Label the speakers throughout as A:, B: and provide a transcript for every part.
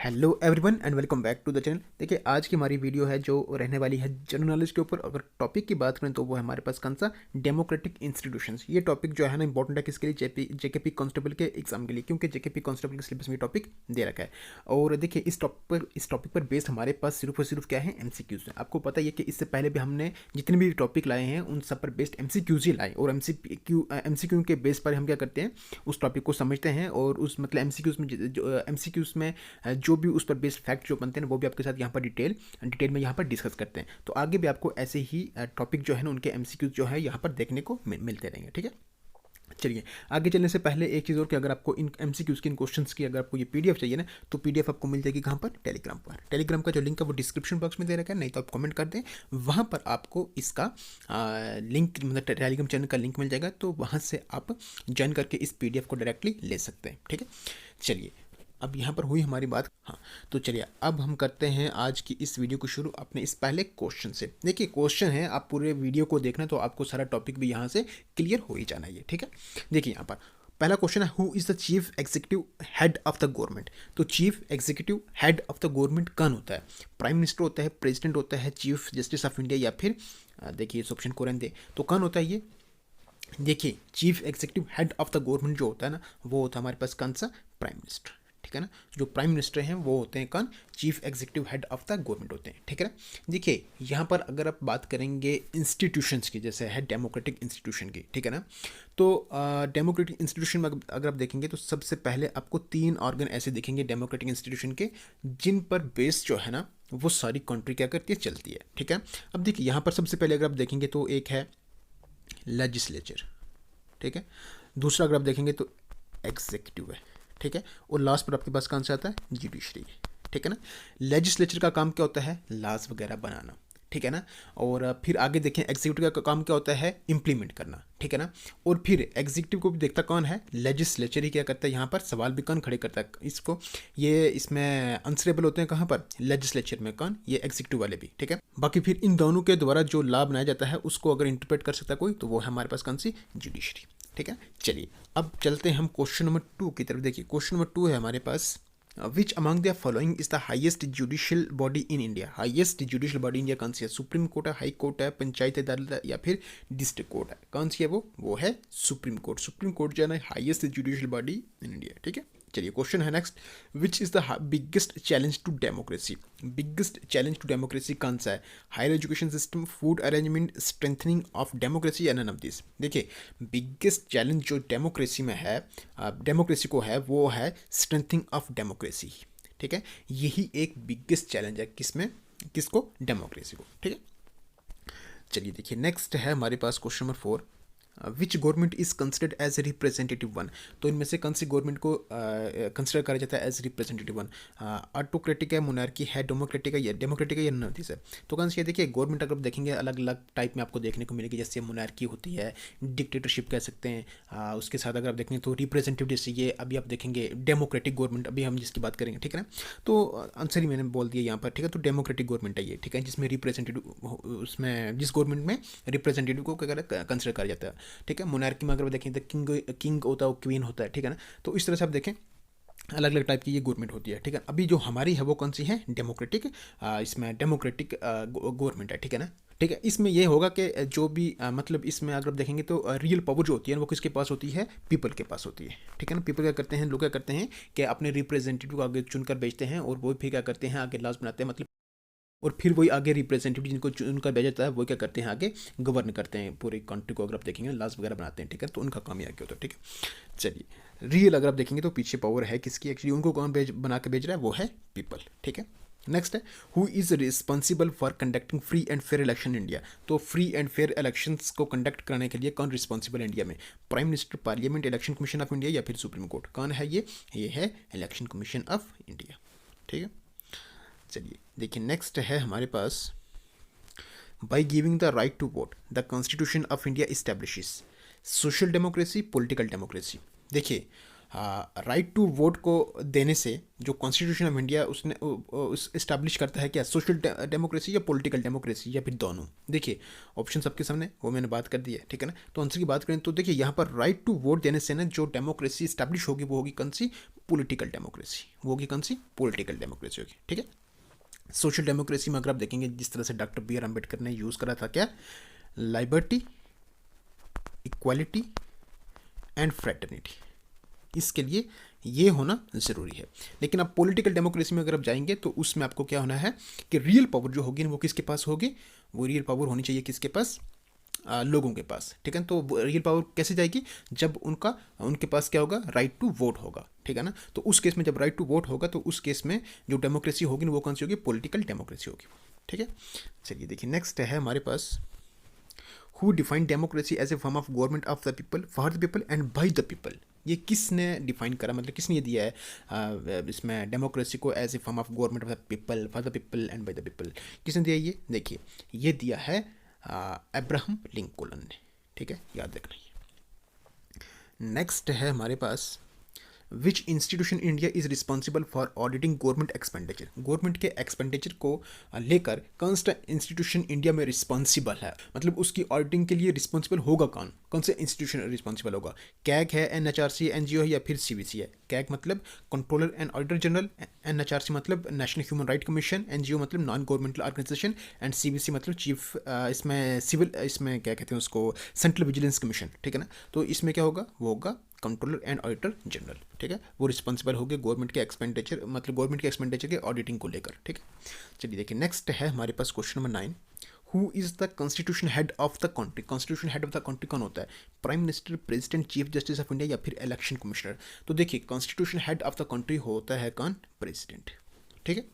A: Hello everyone and welcome back to the channel. देखिए आज की हमारी वीडियो है जो रहने वाली है जनरल नॉलेज के ऊपर। अगर टॉपिक की बात करें तो वो है हमारे पास कौन सा, डेमोक्रेटिक इंस्टीट्यूशंस। ये टॉपिक जो है ना इंपॉर्टेंट है किसके लिए, जेकेपी कांस्टेबल के एग्जाम के लिए, क्योंकि जेकेपी कांस्टेबल के सिलेबस में टॉपिक दे रखा है। और देखिए इस टॉपिक पर बेस्ड हमारे पास सिर्फ और सिर्फ क्या है, एमसीक्यूज है। आपको पता ही है कि इससे पहले भी हमने जितने भी टॉपिक लाए हैं उन सब पर बेस्ड एमसीक्यूज ही लाए, और एमसीक्यू के बेस पर हम क्या करते हैं, उस टॉपिक को समझते हैं और उस मतलब एमसीक्यूज में जो भी उस पर बेस्ड फैक्ट जो बनते हैं वो भी आपके साथ यहाँ पर डिटेल में यहाँ पर डिस्कस करते हैं। तो आगे भी आपको ऐसे ही टॉपिक जो है ना उनके एमसीक्यूज जो है यहाँ पर देखने को मिलते रहेंगे। ठीक है, चलिए आगे चलने से पहले एक चीज़ और कि अगर आपको इन एमसीक्यूज के इन क्वेश्चंस की अगर आपको ये पीडीएफ चाहिए ना, तो पीडीएफ आपको मिल जाएगी कहाँ पर, टेलीग्राम पर। टेलीग्राम का जो लिंक है वो डिस्क्रिप्शन बॉक्स में दे रखा है, नहीं तो आप कमेंट कर दें, वहाँ पर आपको इसका लिंक मतलब टेलीग्राम चैनल का लिंक मिल जाएगा, तो वहाँ से आप ज्वाइन करके इस पीडीएफ को डायरेक्टली ले सकते हैं। ठीक है, चलिए अब यहाँ पर हुई हमारी बात। हाँ, तो चलिए अब हम करते हैं आज की इस वीडियो को शुरू अपने इस पहले क्वेश्चन से। देखिए क्वेश्चन है, आप पूरे वीडियो को देखना तो आपको सारा टॉपिक भी यहाँ से क्लियर हो ही जाना है। ठीक है, देखिए यहाँ पर पहला क्वेश्चन है, who is the chief executive head of the government. तो chief executive head of the government कौन होता है? प्राइम मिनिस्टर होता है, प्रेसिडेंट होता है, चीफ जस्टिस ऑफ इंडिया, या फिर देखिए इस ऑप्शन को रहने दे, तो कौन होता है ये? देखिए chief executive head of the government जो होता है ना, वो होता है हमारे पास कौन सा, प्राइम मिनिस्टर। ठीक है ना, जो प्राइम मिनिस्टर हैं वो होते हैं कौन, chief executive head of the government होते हैं। ठीक है ना, देखिए यहाँ पर अगर आप बात करेंगे इंस्टीट्यूशंस की, जैसे है डेमोक्रेटिक इंस्टीट्यूशन की, ठीक है ना, तो डेमोक्रेटिक इंस्टीट्यूशन में अगर आप देखेंगे तो सबसे पहले आपको 3 ऑर्गन ऐसे दिखेंगे डेमोक्रेटिक इंस्टीट्यूशन के, जिन पर बेस जो है ना वो सारी कंट्री क्या करती है, चलती है। ठीक है, अब देखिए यहाँ पर सबसे पहले अगर आप देखेंगे तो एक है लेजिस्लेचर, ठीक है, दूसरा अगर आप देखेंगे तो एग्जीक्यूटिव है, ठीक है, और लास्ट पर आपके पास कौन सा आता है, जुडिशरी। ठीक है ना, लेजिस्लेचर का काम क्या होता है, लॉज वगैरह बनाना। ठीक है ना, और फिर आगे देखें एग्जीक्यूटिव का काम क्या होता है, इम्प्लीमेंट करना। ठीक है ना, और फिर एग्जीक्यूटिव को भी देखता कौन है, लेजिस्लेचर ही क्या करता है, यहाँ पर सवाल भी कौन खड़े करता है इसको, ये इसमें आंसरेबल होते हैं कहाँ पर, लेजिस्लेचर में, कौन, ये एग्जीक्यूटिव वाले भी। ठीक है, बाकी फिर इन दोनों के द्वारा जो लॉ बनाया जाता है उसको अगर इंटरप्रेट कर सकता है कोई, तो वो है हमारे पास कौन सी, जुडिशरी। ठीक है, चलिए अब चलते हैं हम क्वेश्चन नंबर 2 की तरफ। देखिए क्वेश्चन नंबर 2 है हमारे पास, which among the following is the highest judicial body in India. Highest judicial body India कौन सी है, सुप्रीम कोर्ट है, हाई कोर्ट है, पंचायत अदालत है, या फिर डिस्ट्रिक्ट कोर्ट है? कौन सी है वो है सुप्रीम कोर्ट। सुप्रीम कोर्ट जो है ना highest judicial body in India. ठीक है, चलिए क्वेश्चन है next, which is the biggest challenge to democracy. Biggest challenge to democracy कौन सा है, higher education system, food arrangement, strengthening of democracy, या नन ऑफ दिस। देखिए बिगेस्ट चैलेंज जो डेमोक्रेसी में है, डेमोक्रेसी को है, वो है स्ट्रेंथनिंग ऑफ डेमोक्रेसी। ठीक है, यही एक बिगेस्ट चैलेंज है किसमें, किसको, डेमोक्रेसी को। ठीक है, चलिए देखिए नेक्स्ट है हमारे पास question number 4, which government is considered as a representative one. तो इनमें से कौन सी गवर्नमेंट को कंसिडर करा जाता है एज रिप्रेजेंटेटिव वन, ऑटोक्रेटिक है, मोनार्की है, डेमोक्रेटिक है, या नन ऑफ दिस है। तो कौन सी है, देखिए गवर्नमेंट अगर आप देखेंगे अलग अलग टाइप में आपको देखने को मिलेगी, जैसे मोनार्की होती है, डिक्टेटरशिप कह सकते हैं, उसके साथ अगर आप देखेंगे तो रिप्रेजेंटेटिव, जैसे ये अभी आप देखेंगे डेमोक्रेटिक गवर्नमेंट अभी हम जिसकी बात करेंगे। ठीक है ना, तो आंसर ही मैंने बोल दिया यहाँ पर। ठीक है, तो डेमोक्रेटिक गवर्नमेंट है ये। ठीक है, जिसमें रिप्रेजेंटेटिव, उसमें जिस गवर्नमेंट में रिप्रेजेंटेटिव को क्या कंसिडर करा जाता है। ठीक है, मोनार्की में अगर देखें तो किंग होता है, क्वीन होता है। ठीक है ना, तो इस तरह से आप देखें अलग अलग टाइप की ये गवर्नमेंट होती है। ठीक है, अभी जो हमारी है वो कौन सी है, डेमोक्रेटिक, इसमें डेमोक्रेटिक गवर्नमेंट है। ठीक है ना, ठीक है, इसमें ये होगा कि जो भी मतलब इसमें अगर आप देखेंगे तो रियल पावर जो होती है वो किसके पास होती है, पीपल के पास होती है। ठीक है ना, पीपल क्या करते हैं, लोग क्या करते हैं कि अपने रिप्रेजेंटेटिव को आगे चुनकर भेजते हैं, और वो फिर क्या करते हैं आगे लॉज बनाते हैं, मतलब और फिर वही आगे रिप्रेजेंटेटिव जिनको उनका भेजा जाता है वो क्या करते हैं, आगे गवर्न करते हैं पूरी कंट्री को। अगर आप देखेंगे लॉज वगैरह बनाते हैं। ठीक है, तो उनका काम ही आगे होता है। ठीक है, चलिए रियल अगर आप देखेंगे तो पीछे पावर है किसकी, एक्चुअली उनको कौन बना के भेज रहा है, वो है पीपल। ठीक है, नेक्स्ट है, who is responsible for conducting free and fair election India. तो फ्री एंड फेयर इलेक्शंस को कंडक्ट कराने के लिए कौन रिस्पॉन्सिबल है इंडिया में, prime minister, parliament, election commission of India, या फिर सुप्रीम कोर्ट। कौन है ये है इलेक्शन कमीशन ऑफ इंडिया। ठीक है, चलिए देखिए नेक्स्ट है हमारे पास, by giving the right to vote the constitution of India establishes social democracy, political democracy. देखिए राइट टू वोट को देने से जो कॉन्स्टिट्यूशन ऑफ इंडिया उसने इस्टेब्लिश करता है क्या, सोशल डेमोक्रेसी या पॉलिटिकल डेमोक्रेसी, या फिर दोनों। देखिए ऑप्शन सबके सामने, वो मैंने बात कर दी है। ठीक है ना, तो आंसर की बात करें तो देखिए यहाँ पर राइट टू वोट देने से ना जो डेमोक्रेसी इस्टेब्लिश होगी वो होगी कौन सी, पॉलिटिकल डेमोक्रेसी, वो होगी कौन सी? पॉलिटिकल डेमोक्रेसी होगी, ठीक है। सोशल डेमोक्रेसी में अगर आप देखेंगे जिस तरह से डॉक्टर बी आर अम्बेडकर ने यूज़ करा था, क्या? लिबर्टी, इक्वालिटी एंड फ्रेटर्निटी, इसके लिए ये होना ज़रूरी है। लेकिन आप पॉलिटिकल डेमोक्रेसी में अगर आप जाएंगे तो उसमें आपको क्या होना है कि रियल पावर जो होगी वो किसके पास होगी? वो रियल पावर होनी चाहिए किसके पास? लोगों के पास, ठीक है। तो रियल पावर कैसे जाएगी? जब उनके पास क्या होगा? राइट टू वोट होगा, ठीक है ना। तो उस केस में जब राइट टू वोट होगा तो उस केस में जो डेमोक्रेसी होगी वो कौन सी होगी? पॉलिटिकल डेमोक्रेसी होगी, ठीक है। चलिए देखिए, नेक्स्ट है हमारे पास, who define democracy as a form of government of the people, for the people and by the people. ये किसने डिफाइन करा, मतलब किसने ये दिया है इसमें डेमोक्रेसी को as a form of government of the people, for the people and by the people? किसने दिया ये? देखिए, ये दिया है अब्राहम लिंकन ने, ठीक है, याद रखना है। नेक्स्ट है हमारे पास, which institution India is responsible for auditing government expenditure. Government के एक्सपेंडिचर को लेकर कौन सा इंस्टीट्यूशन इंडिया में रिस्पॉन्सिबल है, मतलब उसकी ऑडिटिंग के लिए रिस्पॉन्सिबल होगा कौन से इंस्टीट्यूशन रिस्पॉन्सिबल होगा? कैग है, एनएचआरसी एनजीओ है, या फिर सीवीसी है? कैग मतलब controller and auditor general, NHRC मतलब national human right commission, NGO मतलब non governmental organisation, and CVC मतलब चीफ इसमें सिविल, इसमें क्या कहते हैं उसको, सेंट्रल विजिलेंस कमीशन, ठीक है ना। तो इसमें क्या होगा? वो होगा कंट्रोलर एंड ऑडिटर जनरल, ठीक है। वो रिस्पॉन्सिबल हो गए गवर्नमेंट के एक्सपेंडिचर, मतलब गवर्नमेंट के एक्सपेंडिचर के ऑडिटिंग को लेकर, ठीक है। चलिए देखिए, नेक्स्ट है हमारे पास question number 9, who is the constitution head of the country. Constitution head of the country कौन होता है? Prime minister, president, chief justice of India, या फिर इलेक्शन कमिश्नर? तो देखिए, constitution head of the country होता है कौन? प्रेसिडेंट, ठीक है।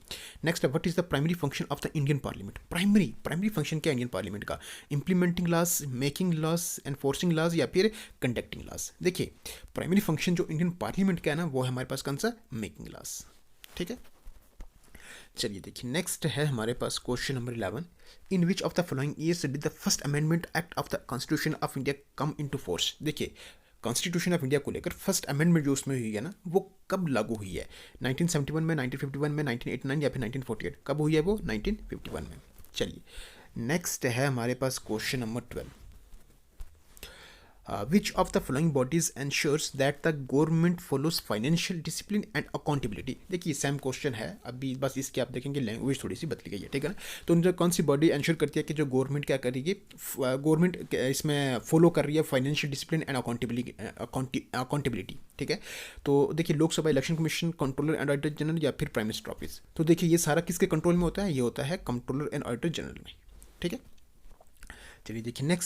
A: Next, what is the primary function of the Indian parliament. Primary function क्या है इंडियन पार्लियामेंट का? Implementing laws, making laws, enforcing laws, या फिर कंडक्टिंग लॉज? देखिए, प्राइमरी फंक्शन जो इंडियन पार्लियामेंट का है ना, वो है हमारे पास कौन सा? मेकिंग लॉज, ठीक है। चलिए देखिए, नेक्स्ट है हमारे पास question number 11, in which of the following years did the first amendment act of the constitution of India come into force. देखिए, कॉन्स्टिट्यूशन ऑफ इंडिया को लेकर फर्स्ट अमेंडमेंट जो उसमें हुई है ना, वो कब लागू हुई है? 1971 में, 1951 में, 1989 या फिर 1948? कब हुई है वो? 1951 में। चलिए, नेक्स्ट है हमारे पास question number 12, which of the following bodies ensures that the government follows financial discipline and accountability. देखिए, सेम क्वेश्चन है, अभी बस इसके आप देखेंगे लैंग्वेज थोड़ी सी बदली गई है, ठीक है ना। तो उनका कौन सी बॉडी एंश्योर करती है कि जो गवर्नमेंट क्या करेगी, गवर्नमेंट इसमें फॉलो कर रही है फाइनेंशियल डिसिप्लिन एंड अकाउंटेबिलिटी, ठीक है। तो देखिए, Lok Sabha election commission, controller and auditor general, या फिर प्राइम मिनिस्टर ऑफिस? तो देखिए, ये सारा किसके कंट्रोल में होता है? ये होता है कंट्रोलर एंड ऑडिटर जनरल में, ठीक है। चलिए देखिए,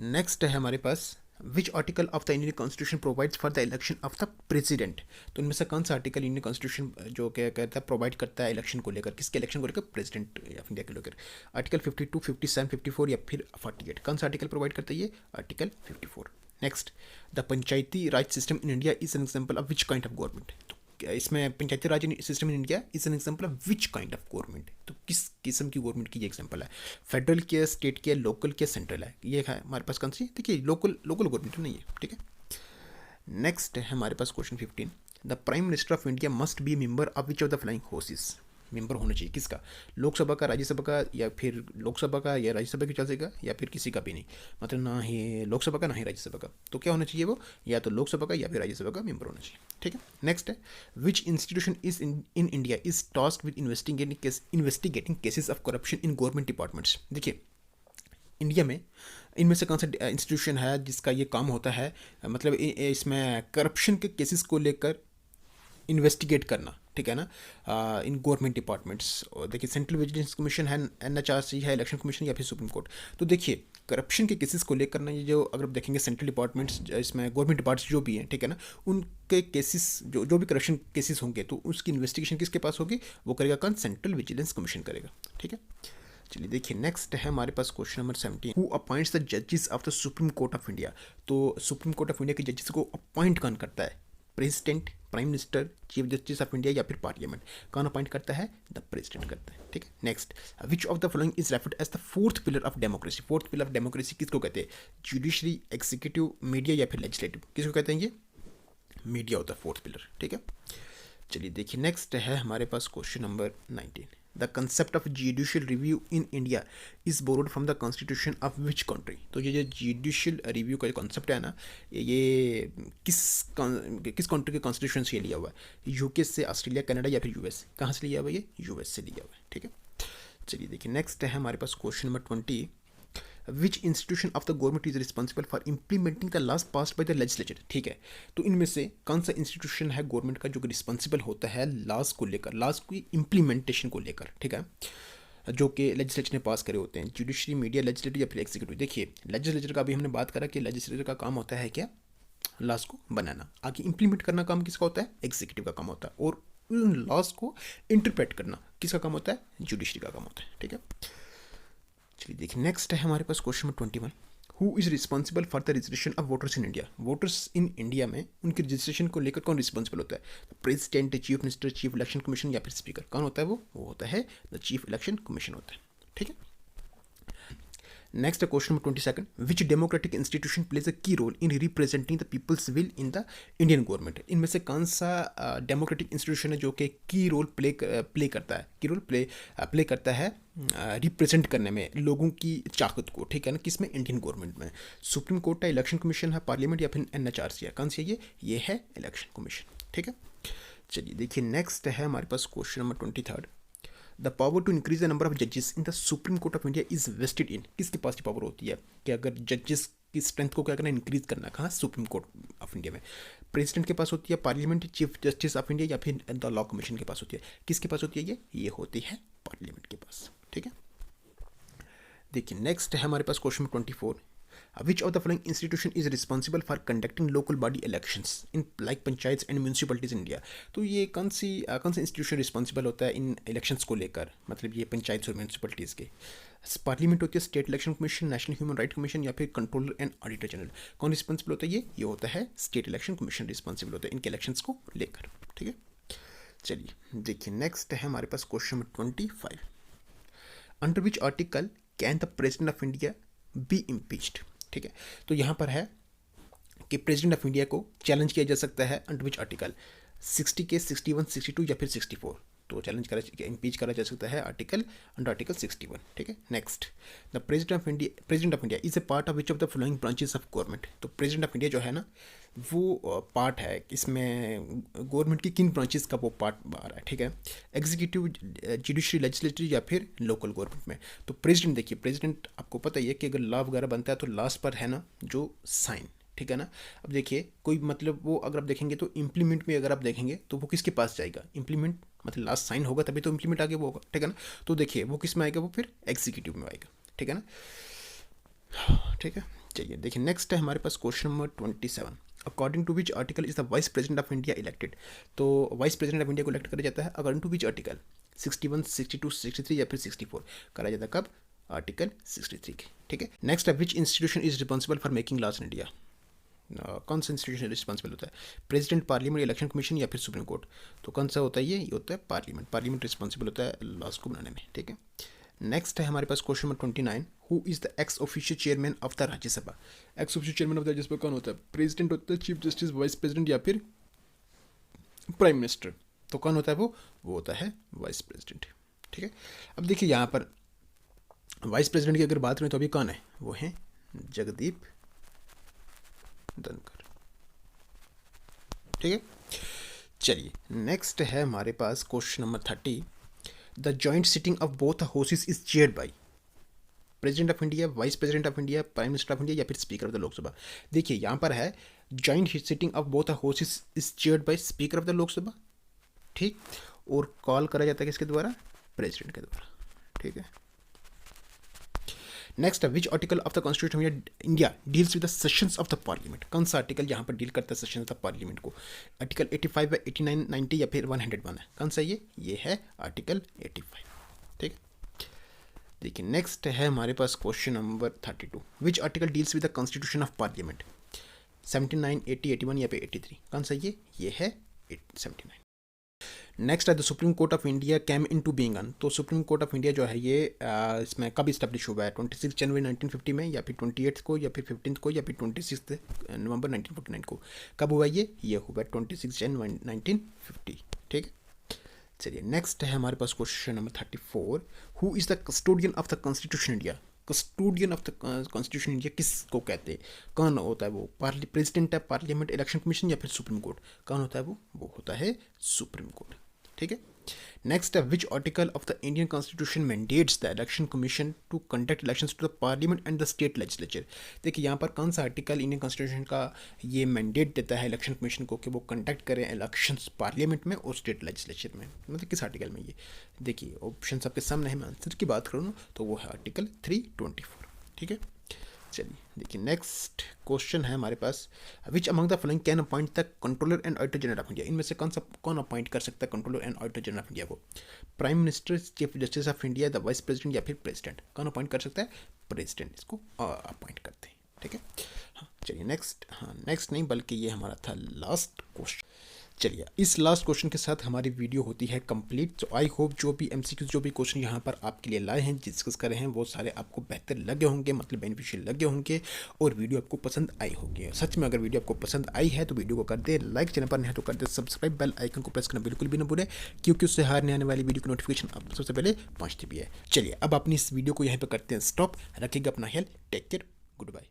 A: नेक्स्ट है हमारे पास, which article of the Indian constitution provides for the election of the president. तो इनमें से कौन सा आर्टिकल इंडियन कॉन्स्टिट्यूशन जो क्या कहता है, प्रोवाइड करता है इलेक्शन को लेकर? किसके इलेक्शन को लेकर? प्रेसिडेंट ऑफ इंडिया के लेकर। आर्टिकल 52, 57, 54 या फिर 48? कौन सा आर्टिकल प्रोवाइड करता है? ये article 54। Next, the panchayati raj system in India is an example of which kind of government. तो इसमें panchayati raj system in India is an example of which kind of government. तो किस किस्म की गवर्नमेंट की ये एग्जाम्पल है? फेडरल के, स्टेट के, लोकल के, सेंट्रल है? ये है हमारे पास कौन सी? देखिए, लोकल गवर्नमेंट तो नहीं है, ठीक है। नेक्स्ट है हमारे पास question 15, the prime minister of India must be member of which of the following houses. Member होना चाहिए किसका? लोकसभा का, राज्यसभा का, या फिर लोकसभा का या राज्यसभा की चलेगा, या फिर किसी का भी नहीं, मतलब ना ही लोकसभा का ना ही राज्यसभा का। तो क्या होना चाहिए वो? या तो लोकसभा का या फिर राज्यसभा का मेंबर होना चाहिए, ठीक है। नेक्स्ट है, which institution is in India is tasked with investigating cases of corruption in government departments. देखिए, इंडिया में इनमें से कौन सा इंस्टीट्यूशन है जिसका ये काम होता है, मतलब इसमें करप्शन के केसेस को लेकर इन्वेस्टिगेट करना, ठीक है ना, इन गवर्नमेंट डिपार्टमेंट्स? देखिए, सेंट्रल विजिलेंस कमीशन है, एनएचआरसी है, इलेक्शन कमीशन, या फिर सुप्रीम कोर्ट? तो देखिए, करप्शन के केसेस को लेकर ना, ये जो अगर आप देखेंगे सेंट्रल डिपार्टमेंट्स, इसमें गवर्नमेंट डिपार्टमेंट्स जो भी हैं, ठीक है ना, उनके केसेस जो भी करप्शन केसेस होंगे तो उसकी इन्वेस्टिगेशन किसके पास होगी? वो करेगा कौन? सेंट्रल विजिलेंस कमीशन करेगा, ठीक है। चलिए देखिए, नेक्स्ट है हमारे पास question number 17, who appoints the जजेस of the supreme court of India. तो सुप्रीम कोर्ट ऑफ इंडिया के जजेस को अपॉइंट कौन करता है? President, prime minister, chief justice of India, या फिर पार्लियामेंट? कौन अपॉइंट करता है? द प्रेसिडेंट करता है, ठीक है। Next, which of the following is referred as the fourth pillar of democracy. Fourth pillar of democracy किसको कहते हैं? जुडिशरी, एग्जीक्यूटिव, मीडिया, या फिर लेजिस्लेटिव? किसको कहते हैं? ये मीडिया होता है फोर्थ पिलर, ठीक है। चलिए देखिए, नेक्स्ट है हमारे पास question number 19, the concept of judicial review in India is borrowed from the constitution of which country. तो ये जो जुडिशियल रिव्यू का जो कॉन्सेप्ट है ना, ये किस कंट्री के कॉन्स्टिट्यूशन से लिया हुआ है? यूके से, ऑस्ट्रेलिया, कनाडा या फिर यूएस? कहाँ से लिया हुआ है? ये यूएस से लिया हुआ है। ठीक है, चलिए देखिए नेक्स्ट है हमारे पास question number 20। Which institution of the government is responsible for implementing the laws passed by the legislature. ठीक है, तो इनमें से कौन सा इंस्टीट्यूशन है गवर्नमेंट का जो रिस्पॉन्सिबल होता है लॉज को लेकर, लॉज की इम्प्लीमेंटेशन को लेकर, ठीक है, जो कि लेजिस्लेचर ने पास करे होते हैं? जुडिशरी, मीडिया, लेजिस्लेटिव या फिर एग्जीक्यूटिव? देखिए लेजिस्लेचर का भी हमने बात करा कि लेजिस्लेचर का काम होता है क्या? लॉज को बनाना। आगे इम्प्लीमेंट करना काम किसका होता है? एग्जीक्यूटिव का काम होता है। और उन लॉज को इंटरप्रेट करना किसका काम होता है? जुडिशरी का काम होता है। ठीक है, चलिए देखिए नेक्स्ट है हमारे पास question number 21। Who is responsible for the registration of voters in India? Voters in India में उनके रजिस्ट्रेशन को लेकर कौन रिस्पॉन्सिबल होता है? President, chief minister, chief election commission या फिर स्पीकर? कौन होता है? वो होता है द चीफ इलेक्शन कमीशन होता है। ठीक है, next question number 22। Which democratic institution plays a key role in representing the people's will in the Indian government? इनमें से कौन सा डेमोक्रेटिक इंस्टीट्यूशन है जो कि की रोल प्ले करता है, की रोल प्ले करता है रिप्रेजेंट करने में लोगों की चाहत को? ठीक है ना, किसमें? इंडियन गवर्नमेंट में। सुप्रीम कोर्ट है, इलेक्शन कमीशन है, पार्लियामेंट या फिर एनएचआरसी है? कौन सी है ये है इलेक्शन कमीशन। ठीक है, चलिए देखिए नेक्स्ट है हमारे पास question number 23। The power to increase the number of जजेस in the supreme court of India is vested in? किसके पास ये पावर होती है कि अगर जजेस की स्ट्रेंथ को क्या करना, इंक्रीज करना? कहाँ? सुप्रीम कोर्ट ऑफ इंडिया में। प्रेसिडेंट के पास होती है, parliament, chief justice of India या फिर द लॉ कमीशन के पास होती है? किसके पास होती है ये होती है पार्लियामेंट के पास। ठीक है, देखिए नेक्स्ट है हमारे पास question 24। Which of the following institution is responsible for conducting local body elections in like panchayat and municipalities in India? तो ये कौन सा इंस्टीट्यूशन रिस्पॉन्सिबल होता है इन इलेक्शंस को लेकर, मतलब ये पंचायत और म्यूनसिपलिटीज़ के? पार्लियामेंट होती है, state election commission, national human right commission या फिर कंट्रोलर एंड ऑडिटर जनरल? कौन रिस्पॉन्सिबल होता है? ये होता है स्टेट इलेक्शन कमीशन रिस्पॉन्सिबल होता है इनके इलेक्शंस को लेकर। ठीक है, चलिए देखिए नेक्स्ट है हमारे पास question number 25। Under which article can the president of India be impeached? ठीक है, तो यहाँ पर है कि प्रेसिडेंट ऑफ इंडिया को चैलेंज किया जा सकता है अंडर विच आर्टिकल? 60 के, 61, 62 या फिर 64? तो चैलेंज करा, इम्पीच करा जा सकता है अंडर आर्टिकल 61। ठीक है, next, the president of India is a part of which of the following branches of government? तो प्रेसिडेंट ऑफ इंडिया जो है ना, वो पार्ट है, इसमें गवर्नमेंट की किन ब्रांचेस का वो पार्ट आ रहा है? ठीक है, एग्जीक्यूटिव, जुडिशरी, लेजिस्लेटिव या फिर लोकल गवर्नमेंट में? तो प्रेसिडेंट, देखिए प्रेसिडेंट आपको पता ही है कि अगर लॉ वगैरह बनता है तो लास्ट पर है ना जो साइन, ठीक है ना। अब देखिए कोई मतलब वो अगर आप देखेंगे तो इम्प्लीमेंट में अगर आप देखेंगे तो वो किसके पास जाएगा? इम्प्लीमेंट मतलब लास्ट साइन होगा तभी तो इम्प्लीमेंट आगे वो होगा, ठीक है ना। तो देखिए वो किस में आएगा? वो फिर एग्जीक्यूटिव में आएगा, ठीक है ना। ठीक है, चलिए देखिए नेक्स्ट है हमारे पास question number 27। According to which article is the vice president of India elected? तो वाइस प्रेसिडेंट ऑफ इंडिया को इलेक्ट करा जाता है अकॉर्डिंग टू विच आर्टिकल? 61, 62, 63 या फिर 64? करा जाता है कब? आर्टिकल 63 के, ठीक है। नेक्स्ट है which institution is responsible for making laws in India? कौन सा इंस्टीट्यूशन रिस्पॉन्सिबल होता है? प्रेसिडेंट, पार्लियामेंट, इलेक्शन कमीशन या फिर सुप्रीम कोर्ट? तो कौन सा होता है? ये होता है पार्लियामेंट रिस्पॉन्सिबल होता है लॉज को बनाने में, ठीक है। नेक्स्ट है हमारे पास question number 29। Who is the ex officio chairman of the Rajya Sabha? Ex officio chairman of the Rajya Sabha कौन होता है? प्रेसिडेंट होता है, चीफ जस्टिस, वाइस प्रेसिडेंट या फिर प्राइम मिनिस्टर? तो कौन होता है? वो होता है वाइस प्रेसिडेंट, ठीक है। अब देखिए यहाँ पर वाइस प्रेसिडेंट की अगर बात करें तो अभी कौन है? वो है जगदीप धनखड़, ठीक है। चलिए नेक्स्ट है हमारे पास question number 30। The joint sitting of both houses is chaired by president of India, vice president of India, prime minister of India या फिर स्पीकर ऑफ द लोकसभा? देखिए यहाँ पर है joint sitting of both houses is chaired bye speaker of the Lok Sabha, ठीक, और call करा जाता है किसके द्वारा? प्रेसिडेंट के द्वारा, ठीक है। नेक्स्ट है which article of the constitution of India deals with the sessions of the parliament? कौन सा आर्टिकल यहाँ पर डील करता है सेशन ऑफ द पार्लियामेंट को? आर्टिकल 85 है, 89, 90 या फिर 101 है? कौन सा ये है आर्टिकल 85, ठीक है। देखिए नेक्स्ट है हमारे पास question number 32। Which article deals with the constitution of parliament? 79, 80, 81 या फिर 83? कौन सा ये है 79। नेक्स्ट है the supreme court of India came into being on? तो सुप्रीम कोर्ट ऑफ इंडिया जो है ये इसमें कब इस्टेब्लिश हुआ है? 26 जनवरी 1950 में या फिर 28 को या फिर 15 को या फिर 26 नवंबर 1949 को? कब हुआ ये हुआ 26 जनवरी 1950, ठीक है। चलिए नेक्स्ट है हमारे पास question number 34। Who is the custodian of the constitution India? Custodian of the constitution India किसको कहते हैं? कौन होता है वो? प्रेसिडेंट है, पार्लियामेंट, इलेक्शन कमीशन या फिर सुप्रीम कोर्ट? कौन होता है वो होता है सुप्रीम कोर्ट। ठीक है। नेक्स्ट है which article of the Indian constitution mandates the election commission to conduct elections to the parliament and the state legislature? देखिए यहाँ पर कौन सा आर्टिकल इंडियन कॉन्स्टिट्यूशन का ये मैंडेट देता है इलेक्शन कमीशन को कि वो कंडक्ट करें इलेक्शंस पार्लियामेंट में और स्टेट लेजिस्लेचर में? मतलब किस आर्टिकल में? ये देखिए ऑप्शन आपके सामने है। मैं आंसर की बात करूँ तो वो है आर्टिकल 324। ठीक है। चलिए देखिए नेक्स्ट क्वेश्चन है हमारे पास। Which among the following can appoint the controller and auditor general of India? इनमें से कौन अपॉइंट कर सकता है controller and auditor general of India को? Prime minister, chief justice of India, the vice president या फिर प्रेसिडेंट? कौन अपॉइंट कर सकता है? प्रेसिडेंट इसको अपॉइंट करते हैं। ठीक है। हाँ चलिए नेक्स्ट, हाँ नेक्स्ट नहीं बल्कि ये हमारा था लास्ट क्वेश्चन। चलिए इस लास्ट क्वेश्चन के साथ हमारी वीडियो होती है कंप्लीट। तो आई होप जो भी एमसीक्यू जो भी क्वेश्चन यहाँ पर आपके लिए लाए हैं, डिस्कस कर रहे हैं, वो सारे आपको बेहतर लगे होंगे, मतलब बेनिफिशियल लगे होंगे और वीडियो आपको पसंद आई होगी। सच में अगर वीडियो आपको पसंद आई है तो वीडियो को कर दे लाइक, चैनल पर नहीं तो कर दे सब्सक्राइब, बेल आइकन को प्रेस करना बिल्कुल भी ना भूले, क्योंकि उससे हारने आने वाली वीडियो की नोटिफिकेशन आप सबसे पहले पहुँचती भी है। चलिए अब अपनी इस वीडियो को यहाँ पर करते हैं स्टॉप। रखिएगा अपना ख्याल, टेक केयर, गुड बाय।